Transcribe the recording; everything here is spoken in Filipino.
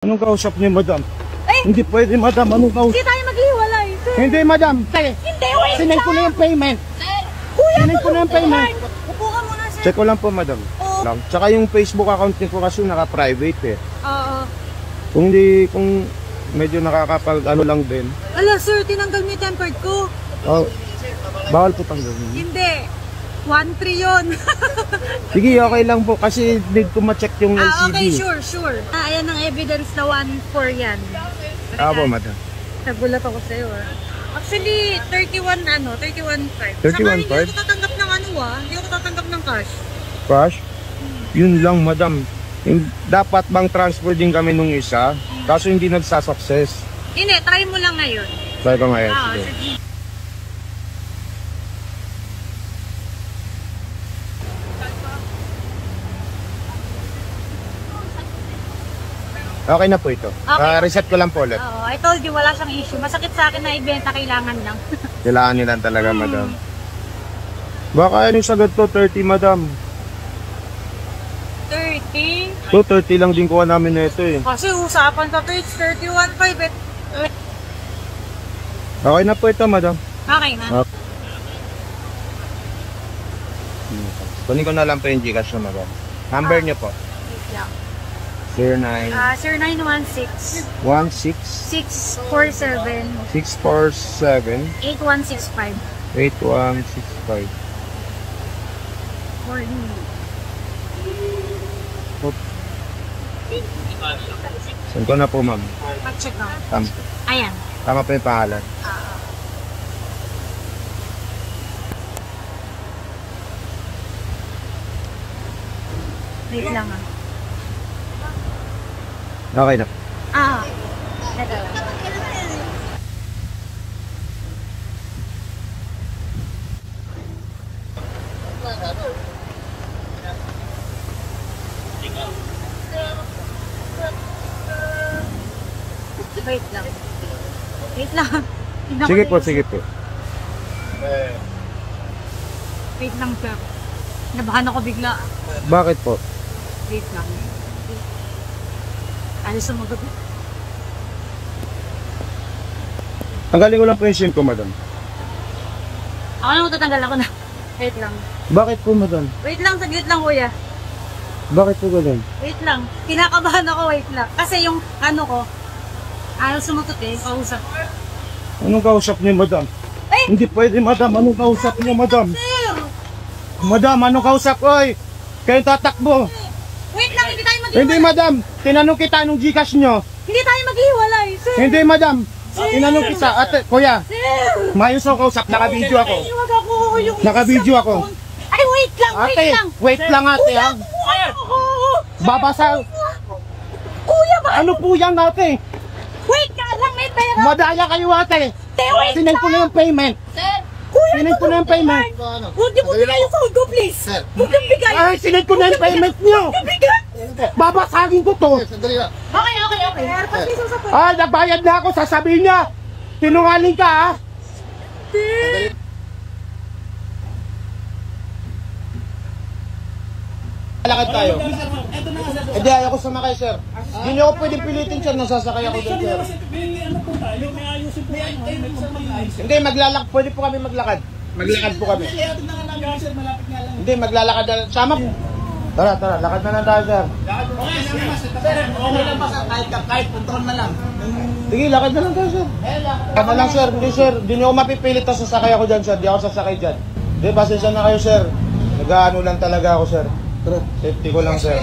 Anong kausap niyo, madam? Eh, Hindi pwede, madam. Anong kausap? hindi tayo maghiwalay, sir. Hindi, madam. Hindi, wait Sinend ko na yung payment. Sir, kuya, Sinend ko na yung payment. upo ka muna, sir. Check ko lang po, madam. Oo. Lang. Tsaka yung Facebook account niyo po kasi naka-private eh. Oo. Kung medyo nakakapag ano lang din. Ala, sir, tinanggal mo yung tempered ko. Oh, bawal po tanggalin. Hindi. 1-3 yun. Sige, okay lang po kasi need ko ma-check yung LCD. Okay, sure. Ayan ang evidence na 1-4 yan. Po, madam. Nagulat ako sa'yo, Actually, 31.5. 31.5? Hindi ako tatanggap ng hindi ako tatanggap ng cash. Cash? Yun lang, madam. Dapat bang transfer din kami nung isa? Kaso hindi nagsasucess. Hindi, try mo lang ngayon. Try ko ngayon. Sige. Sige. Okay na po ito. Okay. Reset ko lang po ulit. Oo, I told you, wala siyang issue. Masakit sa akin na ibenta, kailangan lang. Kailangan nila talaga, madam. Baka anong sagot to? 30, madam. 30? To 30 lang din kuha namin na ito eh. Kasi usapan sa page, 31.5 eh. Okay na po ito, madam. Okay na. Okay. Kunin ko na lang po yung Gcash na, madam. Number niyo po. Wait lang. 09 Sir, 916 16 647 647 8165. 8165. Saan ko na po, ma'am? Mag-check na. Tama, Ayan. tama po yung pangalan. Wait lang Okay na. Ito lang. Wait lang. Wait lang. Tignan ko Sige lang po, yung- sige po. Wait lang, sir. Nabahan ako bigla. Bakit po? Wait lang. Ano sumagot? Tanggalin ko lang po yung SIM ko, madam. Ako na matatanggal ako na. Wait lang. Bakit po, madam? Wait lang, saglit lang, kuya. Bakit po ganun? Wait lang. Kinakabahan ako, wait lang. Kasi yung ko, ayaw sumagot kausap. Anong kausap niyo, madam? Eh! Hindi pwede, madam. Anong kausap niyo, madam? Sir! Madam, anong kausap? Oy! Kayo tatakbo. Wait lang, hindi tayo maghiwalay. Hindi, madam. Tinanong kita anong Gcash nyo. Hindi tayo maghiwalay, sir. Hindi, madam. Tinanong kita. Ate, kuya. Sir! Mayos ako kausap. Naka-video ako. Iwag ako yung... Naka-video ako. Ay, wait lang, Ate, wait lang, ate, ha? Babasa. Kuya ba? Ano po yan, ate? Wait ka lang, may pera. Madaya kayo, ate. Wait Sinend ko na yung payment. Sir! Kuya, Sinend ko na yung payment. huwag niyo po bigay yung phone ko, please. Sir! Huwag niyo bigay. Ay, sinend ko na yung payment nyo. Bigay. Babasagin ko to. Okay. Airpod, please, usap. Ah, nagbayad na ako. Sasabihin niya. Sinungaling ka, ha? Lakad tayo. Hindi, ayaw ko sumakay, sir. Hindi niyo ako pwedeng pilitin, sir. Nasasakay ako doon, sir. Hindi, maglalakad. Pwede po kami maglakad. Maglakad po kami. Hindi, maglalakad na. Sama. Tara, lakad na lang tayo, sir. Kahit control na lang. Sige, lakad na lang tayo, sir. Tama lang, sir. Hindi, sir. Hindi niyo ako mapipilit na sasakay ako dyan, sir. Hindi ako sasakay dyan. Hindi, pasensya na kayo, sir. Nag-ano lang talaga ako, sir. Safety ko lang, sir.